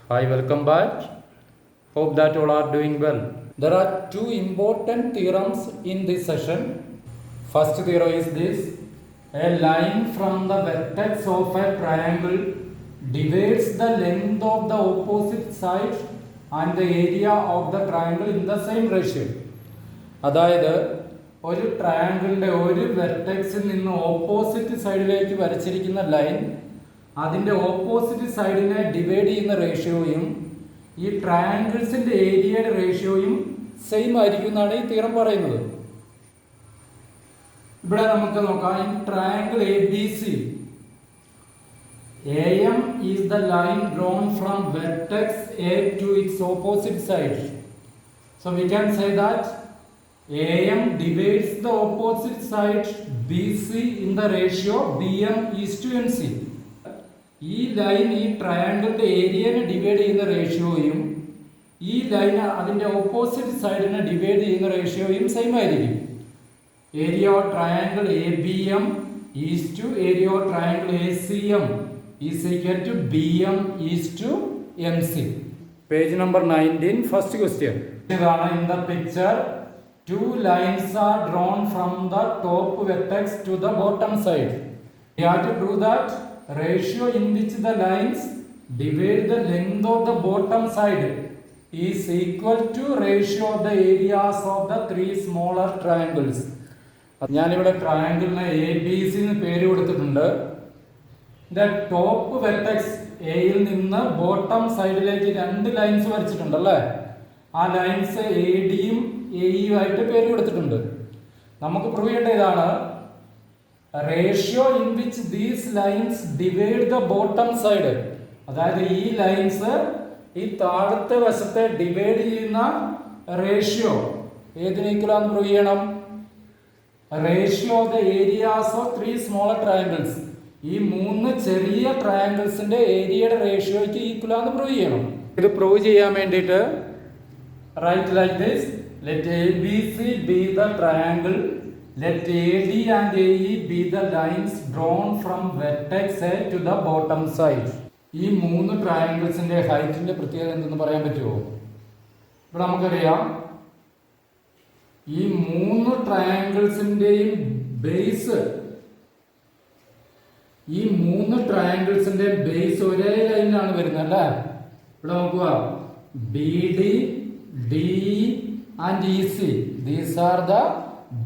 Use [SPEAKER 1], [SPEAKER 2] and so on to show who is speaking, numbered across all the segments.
[SPEAKER 1] Hi, welcome back. Hope that all are doing well. There are two important theorems in this session. First theorem is this: a line from the vertex of a triangle divides the length of the opposite side and the area of the triangle in the same ratio. അതായത് ഒരു ട്രയാങ്കിളിൻ്റെ ഒരു വെർട്ടെക്സിൽ നിന്ന് opposite സൈഡിലേക്ക് വരച്ചിരിക്കുന്ന line അതിൻ്റെ opposite സൈഡിനെ divide ചെയ്യുന്ന റേഷ്യോയും ഈ ട്രയാങ്കിൾസിൻ്റെ ഏരിയയുടെ റേഷ്യോയും സെയിം ആയിരിക്കും എന്നാണ് ഈ തിയറം പറയുന്നത്. ഇവിടെ നമുക്ക് നോക്കാം. In triangle A B C, AM is the line drawn from vertex A to its opposite side. So we can say that AM divides the opposite side BC in the ratio BM is to MC. ഈ line ഈ ട്രയാങ്കിളിൻ്റെ ഏരിയനെ divide ചെയ്യുന്ന റേഷ്യോയും ഈ line അതിൻ്റെ opposite സൈഡിനെ divide ചെയ്യുന്ന റേഷ്യോയും same ആയിരിക്കും. Area of triangle A B M is to area of triangle A C M is equal to B M is to M C. Page number 19, first question ഇതാണ്. In the picture two lines are drawn from the top vertex to the bottom side. We have to prove that ratio in which the lines divide the length of the bottom side is equal to ratio of the areas of the three smaller triangles. ഞാനിവിടെ ട്രയാങ്കിളിന് A B C എന്ന് പേര് കൊടുത്തിട്ടുണ്ട്. Top vertex എയിൽ നിന്ന് bottom സൈഡിലേക്ക് രണ്ട് lines വരച്ചിട്ടുണ്ട് അല്ലേ. ആ ലൈൻസ് എ ഡിയും എയുമായിട്ട് പേര് കൊടുത്തിട്ടുണ്ട്. നമുക്ക് പ്രൂവ് ചെയ്യേണ്ട ഇതാണ്: ratio in which these lines divide the bottom side. അതായത് ഈ ലൈൻസ് ഈ താഴത്തെ വശത്തെ ഡിവൈഡ് ചെയ്യുന്ന റേഷ്യോ ഏതിന് ഈക്വലാന്ന് പ്രൂവ് ചെയ്യണം? Ratio of the areas of three smaller triangles. ഈ മൂന്ന് ചെറിയ ട്രയാങ്കിൾസിന്റെ ഏരിയയുടെ റേഷ്യോയ്ക്ക് ഈക്വലാന്ന് പ്രൂവ് ചെയ്യണം. ഇത് പ്രൂവ് ചെയ്യാൻ വേണ്ടിയിട്ട് write like this: let ABC be the triangle, let AD and AE be the lines drawn from vertex A to the bottom side. ഈ മൂന്ന് ട്രയാങ്കിൾസിന്റെ ഹൈറ്റിന്റെ പ്രത്യേകത എന്തെന്ന് പറയാൻ പറ്റുമോ? ഇവിടെ നമുക്കറിയാം, ഈ മൂന്ന് ട്രയാങ്കിൾസിന്റെയും ബേസ് ഒരേ ലൈനിലാണ് വരുന്നത് അല്ലേ. ഇവിടെ നോക്കുക, B D, DE and EC, these are the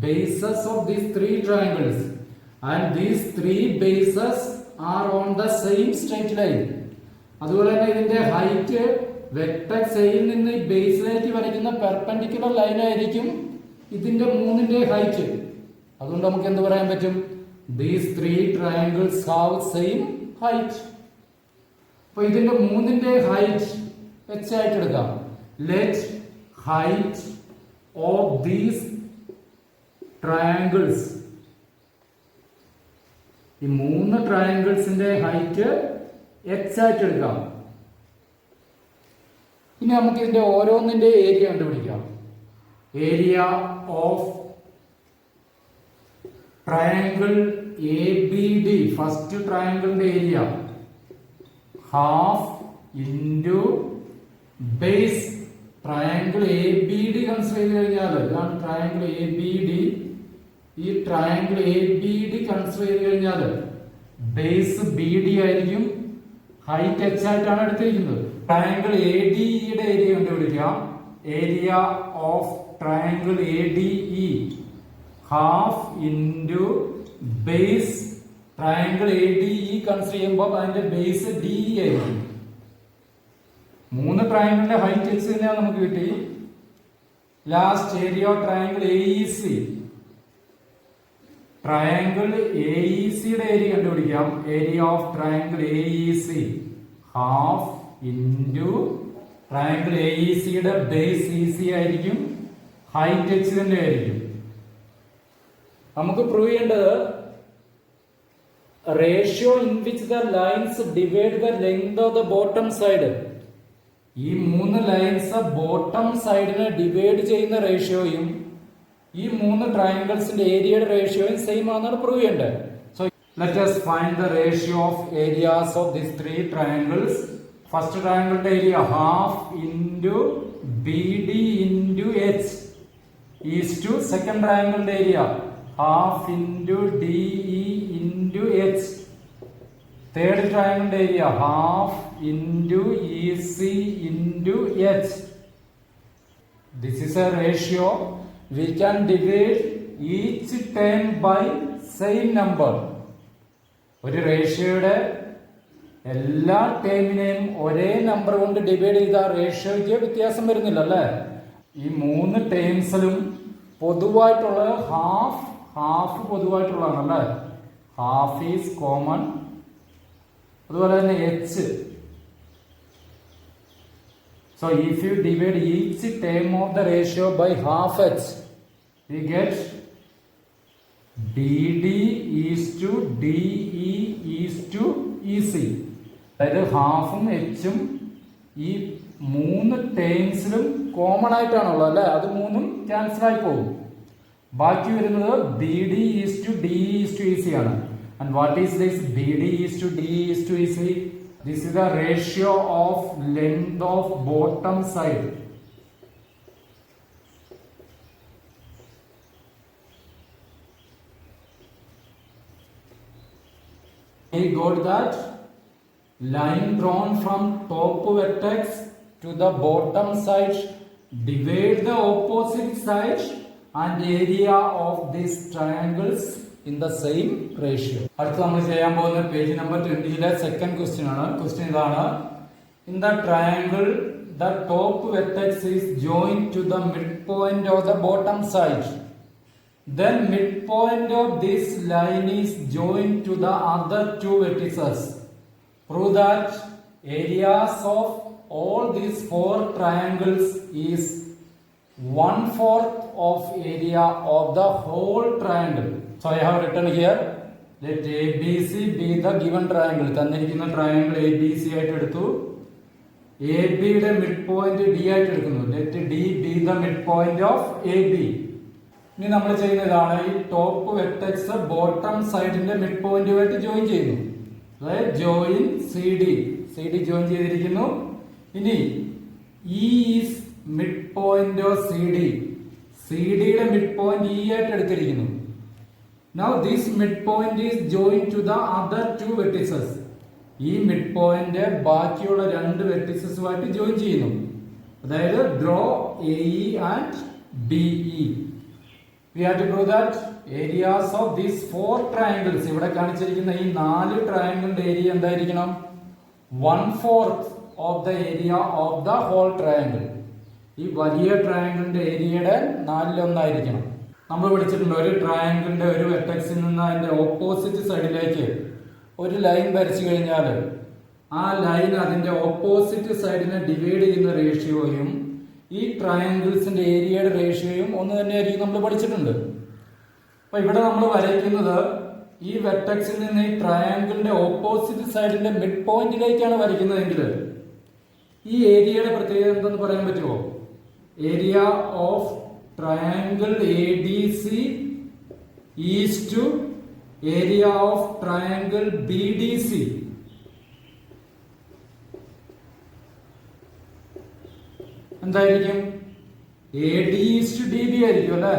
[SPEAKER 1] bases of these three triangles, and these three bases are on the same straight line. അതുപോലെ തന്നെ ഇതിന്റെ ഹൈറ്റ് വെർട്ടെക്സ് എയിൽ നിന്ന് ഈ ബേസിലേക്ക് വരയ്ക്കുന്ന പെർപെൻഡിക്കുലർ ലൈൻ ആയിരിക്കും ഇതിന്റെ മൂന്നിന്റെ ഹൈറ്റ്. അതുകൊണ്ട് നമുക്ക് എന്ത് പറയാൻ പറ്റും? these three triangles have same height. അപ്പോൾ ഇതിന്റെ മൂന്നിന്റെ ഹൈറ്റ് h ആയിട്ട് എടുക്കാം. let height of these triangles, ഈ മൂന്ന് ട്രയാങ്കിൾസിന്റെ ഹൈറ്റ് h ആയിട്ട് എടുക്കാം. ഇനി നമുക്ക് ഇതിന്റെ ഓരോന്നിന്റെ ഏരിയ കണ്ടുപിടിക്കാം. Area of triangle A B D, first ട്രയാങ്കിളിന്റെ area half into base triangle A B D consider ചെയ്ത് കഴിഞ്ഞാൽ, ഇതാണ് ട്രയാങ്കിൾ എ ബി ഡി. ഈ triangle A B D consider ചെയ്ത് കഴിഞ്ഞാൽ ബേസ് ബി ഡി ആയിരിക്കും, ഹൈറ്റ് h ആയിട്ടാണ് എടുത്തിരിക്കുന്നത്. ട്രയാങ്കിൾ എ ഡി ഇയുടെ ഏരിയ കണ്ടുപിടിക്കാം. Area of triangle A D E half into base triangle A D E consider ചെയ്യുമ്പോൾ അതിന്റെ ബേസ് ഡി ആയിരിക്കും. മൂന്ന് ട്രയാങ്കിളിന്റെ ഹൈറ്റ് h തന്നെയാണ് നമുക്ക് കിട്ടി. Last area of triangle A E C, triangle A E സിയുടെ ഏരിയ കണ്ടുപിടിക്കാം. Area of triangle A E C half into triangle A E സിയുടെ ബേസ് ഇ സി ആയിരിക്കും, ഹൈറ്റ് h തന്നെ ആയിരിക്കും. നമുക്ക് പ്രൂവ് ചെയ്യേണ്ടത് ratio in which the lines divide the length of the bottom side. ഈ മൂന്ന് ലൈൻസ് ബോട്ടം സൈഡിനെ ഡിവൈഡ് ചെയ്യുന്ന റേഷ്യോയും ഈ മൂന്ന് ട്രയാങ്കിൾസിന്റെ ഏരിയയുടെ റേഷ്യോയും സെയിം ആണെന്നാണ് പ്രൂവ് ചെയ്യേണ്ടത്. So let us find the ratio of areas of these three triangles. First triangle area half into BD into H is to second triangle area half into DE into H. Third triangle area half into EC into H. This is a ratio. We can divide each term by same number. ഒരു റേഷ്യോയുടെ എല്ലാ ടേമിനെയും ഒരേ number കൊണ്ട് divide ചെയ്ത റേഷ്യോയ്ക്ക് വ്യത്യാസം വരുന്നില്ല അല്ലേ? ഈ മൂന്ന് ടേംസിലും പൊതുവായിട്ടുള്ള ഹാഫ് പൊതുവായിട്ടുള്ളതാണ് അല്ലേ? Half is common. അതുപോലെ തന്നെ h. So if you divide each term of the ratio by half h we get DD is to DE is to EC. അതായത് ഹാഫും എച്ചും ഈ മൂന്ന് ടേംസിലും കോമൺ ആയിട്ടാണുള്ളത് അല്ലെ? അത് മൂന്നും ക്യാൻസൽ ആയി പോകും. ബാക്കി വരുന്നത് BD is to DE is to EC ആണ്. And what is this? BD is to DE is to EC. This is the ratio of length of bottom side. We got that line drawn from top vertex to the bottom side, divide the opposite side and area of these triangles in the same ratio. അടുത്ത നമ്മൾ ചെയ്യാൻ പോകുന്ന page number 20 second question ആണ്. Question ഇതാണ്: in the triangle the top vertex is joined to the midpoint of the bottom side. Then midpoint of this line is joined to the other two vertices. Prove that areas of all these four triangles is 1/4 of area of the whole triangle. So I have written here, let ABC be the given triangle. തന്നിരിക്കുന്ന triangle ABC ആയിട്ട് എടുത്തു. AB യുടെ mid point D ആയിട്ട് എടുക്കുന്നു. Let D be the midpoint of AB. ഇനി നമ്മൾ ചെയ്യുന്നതാണ് ഈ ടോപ്പ് വെർട്ടെക്സ് ബോട്ടം സൈഡിന്റെ മിഡ് പോയിന്റുമായിട്ട് ജോയിൻ ചെയ്യുന്നു. അതായത് ജോയിൻ CD ജോയിൻ ചെയ്തിരിക്കുന്നു. ഇനി E is mid point of CDയുടെ മിഡ് പോയിന്റ് E ആയിട്ട് എടുത്തിരിക്കുന്നു. Now this midpoint is joined to the other two vertices. ഈ മിഡ് പോയിന്റ് ബാക്കിയുള്ള രണ്ട് വെർട്ടിസസുമായിട്ട് ജോയിൻ ചെയ്യുന്നു. അതായത് draw AE and BE. We have to prove that areas of these four triangles, ഇവിടെ കാണിച്ചിരിക്കുന്ന ഈ 4 ട്രയാങ്കിളിന്റെ ഏരിയ എന്തായിരിക്കണം? 1/4 of the area of the whole triangle. ഈ വലിയ ട്രയാങ്കിളിന്റെ ഏരിയയുടെ 4/1 നമ്മൾ പഠിച്ചിട്ടുണ്ട്. ഒരു ട്രയാങ്കിളിന്റെ ഒരു വെർട്ടെക്സിൽ നിന്ന് അതിന്റെ ഓപ്പോസിറ്റ് സൈഡിലേക്ക് ഒരു ലൈൻ വരച്ചു കഴിഞ്ഞാൽ ആ ലൈൻ അതിന്റെ ഓപ്പോസിറ്റ് സൈഡിനെ ഡിവൈഡ് ചെയ്യുന്ന റേഷ്യോയും ഈ ട്രയാങ്കിൾസിന്റെ ഏരിയയുടെ റേഷ്യോയും ഒന്ന് തന്നെയായിരിക്കും നമ്മൾ പഠിച്ചിട്ടുണ്ട്. അപ്പൊ ഇവിടെ നമ്മൾ വരയ്ക്കുന്നത് ഈ വെർട്ടെക്സിൽ നിന്ന് ഈ ട്രയാങ്കിളിന്റെ ഓപ്പോസിറ്റ് സൈഡിന്റെ മിഡ് പോയിന്റിലേക്കാണ് വരയ്ക്കുന്നതെങ്കിൽ ഈ ഏരിയയുടെ പ്രത്യേകത എന്തെന്ന് പറയാൻ പറ്റുമോ? Area of triangle ADC is to area of triangle BDC. എന്തായിരിക്കും? AD ഈസ് ടു DB ആയിരിക്കും അല്ലെ?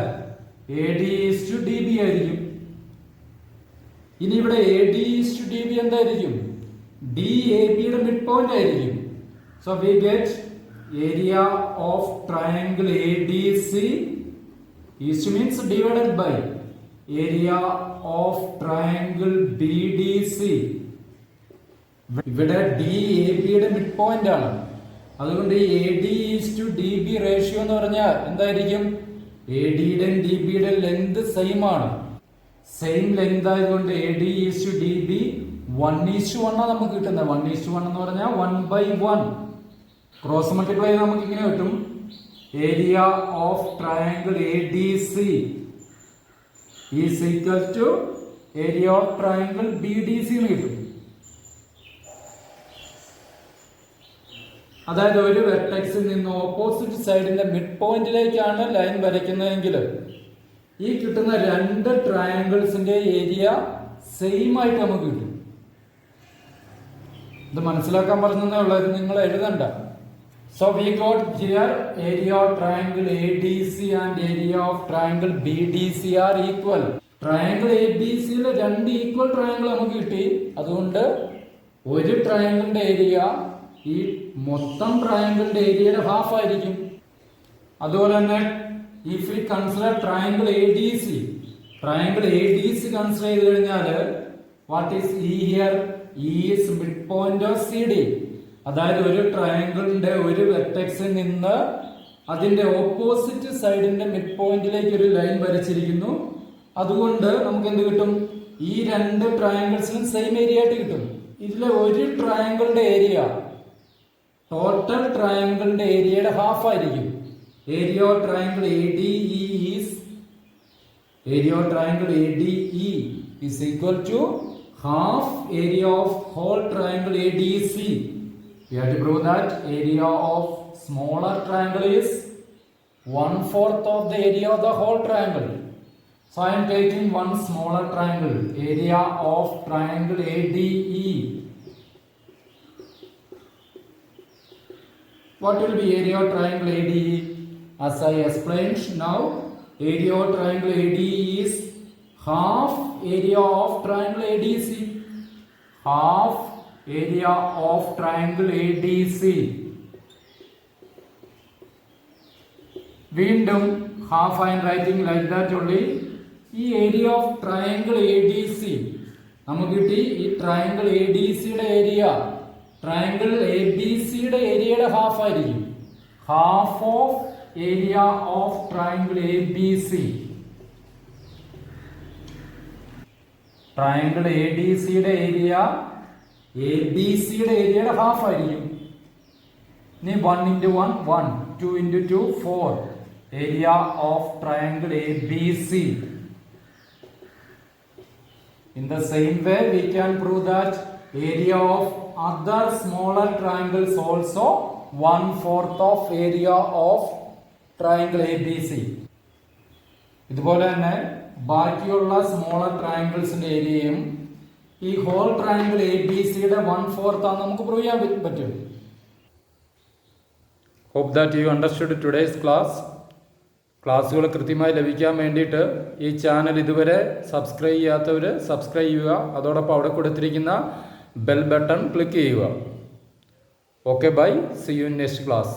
[SPEAKER 1] AD ഈസ് ടു DB ആയിരിക്കും. ഇനി ഇവിടെ AD ഈസ് ടു DB എന്തായിരിക്കും? DABയുടെ മിഡ് പോയിന്റ് ആയിരിക്കും. So we get area of triangle ADC is to means divided by area of triangle BDC. ഇവിടെ DABയുടെ മിഡ് പോയിന്റ് ആണ്. അതുകൊണ്ട് ഈ AD is to DB ratio എന്ന് പറഞ്ഞാൽ എന്തായിരിക്കും? ADയുടെയും DBയുടെ ലെങ്ത് സെയിം ആണ്. സെയിം ലെങ്ത് ആയതുകൊണ്ട് AD ഈസ് ടു DB 1:1 ആണ് നമുക്ക് കിട്ടുന്നത്. 1:1 എന്ന് പറഞ്ഞാൽ 1/1. ക്രോസ് മൾട്ടിപ്ലൈ ചെയ്ത് നമുക്ക് ഇങ്ങനെ കിട്ടും. Area of triangle ADC is equal to area of triangle BDC എന്ന് കിട്ടും. അതായത് ഒരു വെർട്ടെക്സിൽ നിന്ന് ഓപ്പോസിറ്റ് സൈഡിന്റെ മിഡ് പോയിന്റിലേക്കാണ് ലൈൻ വരയ്ക്കുന്നതെങ്കിൽ ഈ കിട്ടുന്ന രണ്ട് ട്രയാങ്കിൾസിന്റെ ഏരിയ സെയിം ആയിട്ട് നമുക്ക് കിട്ടും. ഇത് മനസ്സിലാക്കാൻ പറഞ്ഞതേ ഉള്ളൂ, ഇത് നിങ്ങൾ എഴുതണ്ട. So we got here area of triangle ADC and area of triangle BDC are equal. Triangle ABC യിലെ രണ്ട് ഈക്വൽ ട്രയാങ്കിൾ നമുക്ക് കിട്ടി. അതുകൊണ്ട് ഒരു ട്രയാങ്കിളിന്റെ ഏരിയ ഈ മൊത്തം ട്രയാങ്കിളിന്റെ ഏരിയയുടെ ഹാഫ് ആയിരിക്കും. അതുപോലെ തന്നെ if we consider triangle ADC, triangle ADC consider ചെയ്ത് കഴിഞ്ഞാൽ what is E here? E is midpoint of CD. അതായത് ഒരു ട്രയാങ്കിളിന്റെ ഒരു വെർട്ടെക്സിൽ നിന്ന് അതിന്റെ ഓപ്പോസിറ്റ് സൈഡിന്റെ മിഡ് പോയിന്റിലേക്ക് ഒരു ലൈൻ വരച്ചിരിക്കുന്നു. അതുകൊണ്ട് നമുക്ക് എന്ത് കിട്ടും? ഈ രണ്ട് ട്രയാങ്കിൾസിനും സെയിം ഏരിയ ആയിട്ട് കിട്ടും. ഇതിലെ ഒരു ട്രയാങ്കിളിന്റെ ഏരിയ ടോട്ടൽ ട്രയാങ്കിളിന്റെ ഏരിയയുടെ ഹാഫ് ആയിരിക്കും. Area of triangle ADE is equal to half area of whole triangle ADC. We have to prove that area of smaller triangle is 1/4 of the area of the whole triangle. So I am taking one smaller triangle, area of triangle ADE. What will be area of triangle ADE? As I explained now, area of triangle ADE is half area of triangle ADC. Half area of triangle ADC. വീണ്ടും half I am writing like that only. ഈ area of triangle ADC നമുക്ക് കിട്ടി. ഈ triangle ADCയുടെ area triangle ABCയുടെ ഏരിയയുടെ half ആയിരിക്കും. Half of area of triangle ABC. Triangle ADCയുടെ ഏരിയ ABCയുടെ ഏരിയയുടെ ഹാഫ് ആയിരിക്കും. ഇനി 1 into 1 1, 2 into 2 4. Area of triangle ABC. In the same way, we can prove that area of other smaller triangles also 1/4 of area of triangle ABC. ഇതുപോലെ തന്നെ ബാക്കിയുള്ള smaller ട്രയാങ്കിൾസിന്റെ ഏരിയയും ഈ ഹോൾ ട്രയാങ്കിൾ ABCയുടെ 1/4 ആണ് നമുക്ക് പ്രൂവ് ചെയ്യാൻ പറ്റും. Hope that you understood today's class. ക്ലാസ്സുകൾ കൃത്യമായി ലഭിക്കാൻ വേണ്ടിയിട്ട് ഈ ചാനൽ ഇതുവരെ സബ്സ്ക്രൈബ് ചെയ്യാത്തവർ സബ്സ്ക്രൈബ് ചെയ്യുക. അതോടൊപ്പം അവിടെ കൊടുത്തിരിക്കുന്ന ബെൽ ബട്ടൺ ക്ലിക്ക് ചെയ്യുക. Okay, bye. See you in next class.